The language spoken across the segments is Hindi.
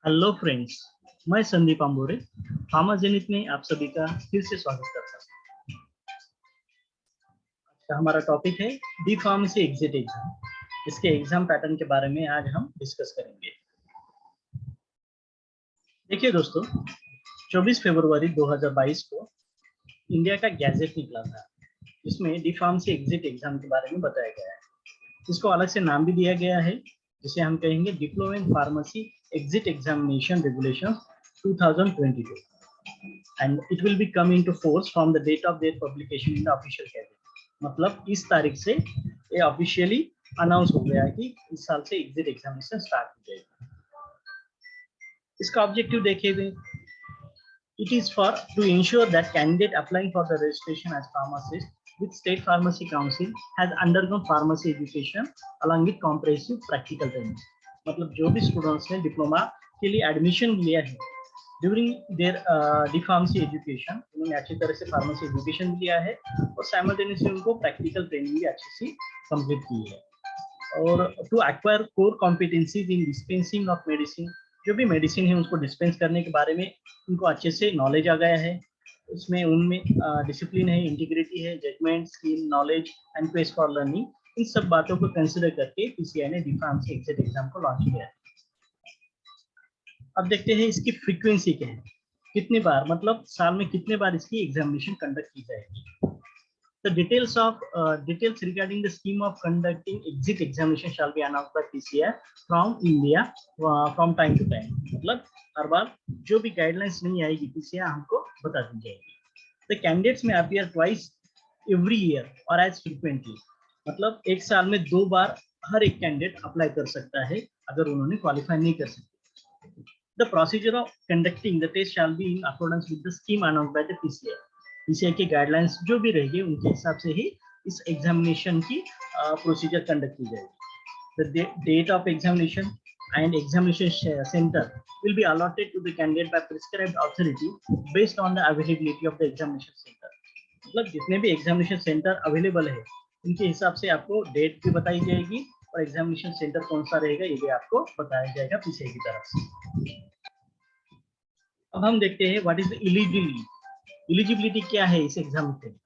हेलो फ्रेंड्स, मैं संदीप अंबोरे फार्माजेनिक में आप सभी का फिर से स्वागत करता हूँ। आज का हमारा टॉपिक है डी फार्मेसी एग्जिट एग्जाम। इसके एग्जाम पैटर्न के बारे में आज हम डिस्कस करेंगे। देखिए दोस्तों, 24 फरवरी 2022 को इंडिया का गैजेट निकला था, जिसमें डी फार्मेसी एग्जिट एग्जाम के बारे में बताया गया है। इसको अलग से नाम भी दिया गया है, जिसे हम कहेंगे diploma in pharmacy exit examination regulations 2022, and it will be come into force from the date of their publication in the official gazette। मतलब इस तारीख से ये ऑफिशियली अनाउंस हो गया है कि इस साल से एग्जिट एग्जामिनेशन स्टार्ट हो जाएगा। इसका ऑब्जेक्टिव देखिए, it is for to ensure that candidate applying for the registration as pharmacist with state pharmacy council has undergone pharmacy education along with comprehensive practical training। मतलब जो भी स्टूडेंट्स ने डिप्लोमा के लिए एडमिशन लिया है during their D pharmacy education, उन्होंने अच्छी तरह से फार्मेसी एजुकेशन लिया है और साइमल्टेनियसली उनको प्रैक्टिकल ट्रेनिंग भी अच्छी सी कंप्लीट की है। और to acquire core competencies in dispensing of medicine, जो भी मेडिसिन है उसको डिस्पेंस करने के बारे में उनको अच्छे से नॉलेज आ गया है। उसमें उनमें डिसिप्लिन है, इंटीग्रिटी है, judgement, skill, knowledge and quest for learning, इन सब बातों को कंसिडर करके पीसीआई ने डी फार्मेसी एग्जिट एग्जाम को लॉन्च किया है। अब देखते हैं इसकी फ्रीक्वेंसी क्या है, कितने बार, मतलब साल में कितने बार इसकी एग्जामिनेशन कंडक्ट की जाएगी। The details regarding the scheme of conducting exit examination shall be announced by PCI from India from time to time। मतलब हर बार जो भी गाइडलाइंस नहीं आएगी PCI हमको बता दी जाएगी। The candidates may appear twice every year or as frequently। मतलब एक साल में 2 बार हर एक कैंडिडेट अप्लाई कर सकता है अगर उन्होंने क्वालिफाई नहीं कर सकते। The procedure of conducting the test shall be in accordance with the scheme announced by the PCI। PCI की गाइडलाइंस जो भी रहेगी उनके हिसाब से ही इस एग्जामिनेशन की प्रोसीजर कंडक्ट की जाएगी। The date of examination and examination centre will be allotted to the candidate by prescribed authority based on the availability of the examination center। मतलब जितने भी एग्जामिनेशन सेंटर अवेलेबल है उनके हिसाब से आपको डेट भी बताई जाएगी और एग्जामिनेशन सेंटर कौन सा रहेगा ये भी आपको बताया जाएगा पीसीआई की तरफ से। अब हम देखते हैं what is the eligibility. Eligibility क्या है इस एग्जाम के लिए।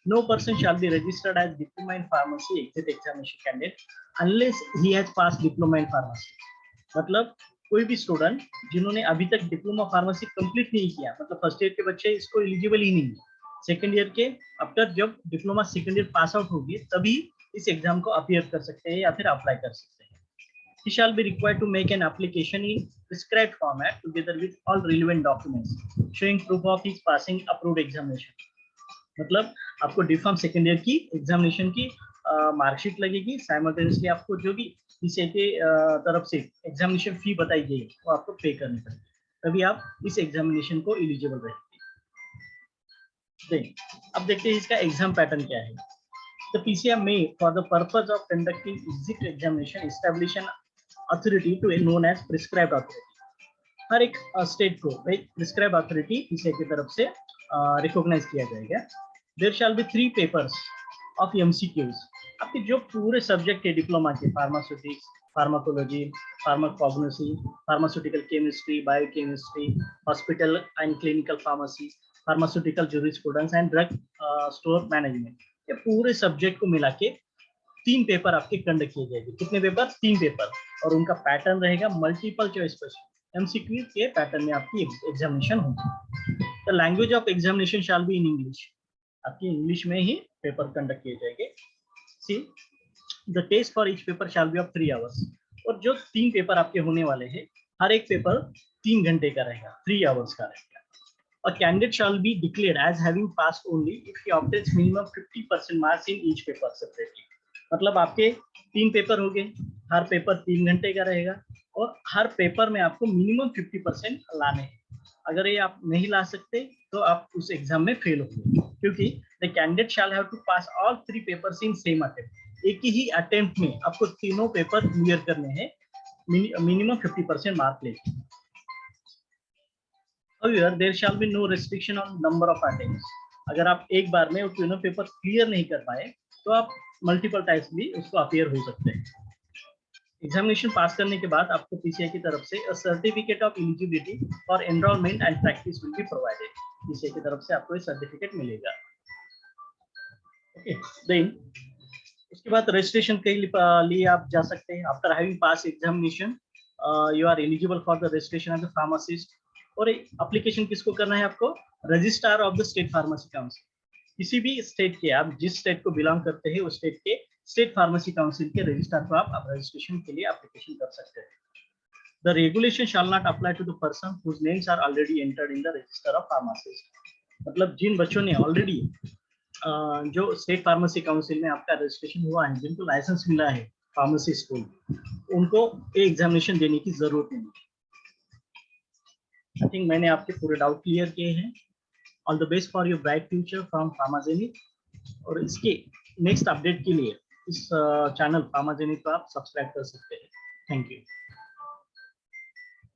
No person shall be registered as diploma in pharmacy exit examination candidate unless he has pass diploma in pharmacy. मतलब कोई भी स्टूडेंट जिन्होंने अभी तक डिप्लोमा फार्मेसी कंप्लीट नहीं किया, मतलब फर्स्ट ईयर के बच्चे इसको एलिजिबल ही नहीं है। सेकंड ईयर के आफ्टर जब diploma second year pass out होगी तभी इस एग्जाम को अपीयर कर सकते हैं या फिर अप्लाई कर सकते हैं। He shall be required to make an application in prescribed format together with all relevant documents showing proof of his passing approved examination। मतलब आपको डीफार्म सेकेंड ईयर की एग्जामिनेशन की मार्कशीट लगेगी, साइमल्टेनियसली आपको जो भी पीसीआई के तरफ से एग्जामिनेशन फी बताई गई वो आपको पे करनी पड़ेगी, तभी आप इस एग्जामिनेशन को एलिजिबल रहेंगे। अब देखते हैं इसका एग्जाम पैटर्न क्या है। The PCI may, for the purpose of conducting exit examination, establish an authority to known as prescribed authority। हर एक स्टेट को एक प्रिस्क्राइब अथॉरिटी पीसीआई की तरफ से रिकॉग्नाइज किया जाएगा। There shall be 3 papers of MCQs. आपके जो पूरे सब्जेक्ट है डिप्लोमा के, pharmaceutics, pharmacology, pharmacognosy, pharmaceutical chemistry, biochemistry, hospital and clinical pharmacy, pharmaceutical jurisprudence and drug store management, ये पूरे सब्जेक्ट को मिला के 3 पेपर आपके कंडक्ट किए जाएंगे। कितने पेपर? 3 पेपर। और उनका पैटर्न रहेगा मल्टीपल चॉइस क्वेश्चन, एमसीक्यू के पैटर्न में आपकी एग्जामिनेशन होगी। The language of examination shall be in English. आपकी इंग्लिश में ही पेपर कंडक्ट किए जाएंगे। See the test for each paper shall be of 3 hours. और जो 3 पेपर आपके होने वाले हैं, हर एक पेपर 3 घंटे का रहेगा, 3 आवर्स का रहेगा। A candidate shall be declared as having passed only if he obtains minimum 50% marks in each paper separately। मतलब आपके 3 पेपर हो गए, हर पेपर 3 घंटे का रहेगा और हर पेपर में आपको मिनिमम 50% लाने हैं। अगर ये आप नहीं ला सकते तो आप उस एग्जाम में फेल होंगे, क्योंकि the candidate shall have to pass all 3 papers in same attempt. एक ही अटेम्प्ट में आपको तीनों पेपर क्लियर करने हैं, मिनिमम 50% मार्क लेके। However, there shall be no restriction on number of attempts। अगर आप एक बार में वो तीनों पेपर क्लियर नहीं कर पाए तो आप मल्टीपल टाइम्स भी उसको अपीयर हो सकते हैं। एग्जामिनेशन पास करने के बाद आपको पीसीआई की तरफ से certificate of eligibility for enrolment and practice will be provided. PCI की तरफ से आपको ये सर्टिफिकेट मिलेगा। ओके, देन उसके बाद रजिस्ट्रेशन के लिए आप जा सकते हैं। After having pass examination you are eligible for the registration as a pharmacist. और एप्लीकेशन किसको करना है आपको? Registrar of the state pharmacy council. किसी भी स्टेट के, आप जिस स्टेट को बिलोंग करते हैं उस स्टेट के स्टेट फार्मेसी काउंसिल के रजिस्ट्रार को आप रजिस्ट्रेशन के लिए एप्लीकेशन कर सकते हैं। The regulation shall not apply to the person whose names are already entered in the register of pharmacist. मतलब जिन बच्चों ने ऑलरेडी जो स्टेट फार्मेसी काउंसिल में आपका रजिस्ट्रेशन हुआ है, जिनको लाइसेंस मिला है फार्मेसी स्कूल, उनको एग्जामिनेशन देने की जरूरत नहीं। आई थिंक मैंने आपके पूरे डाउट क्लियर किए हैं। All the best for your bright future from Pharmagenic. और इसके नेक्स्ट अपडेट के लिए इस चैनल फार्माजेनिक को आप सब्सक्राइब कर सकते हैं। Thank you.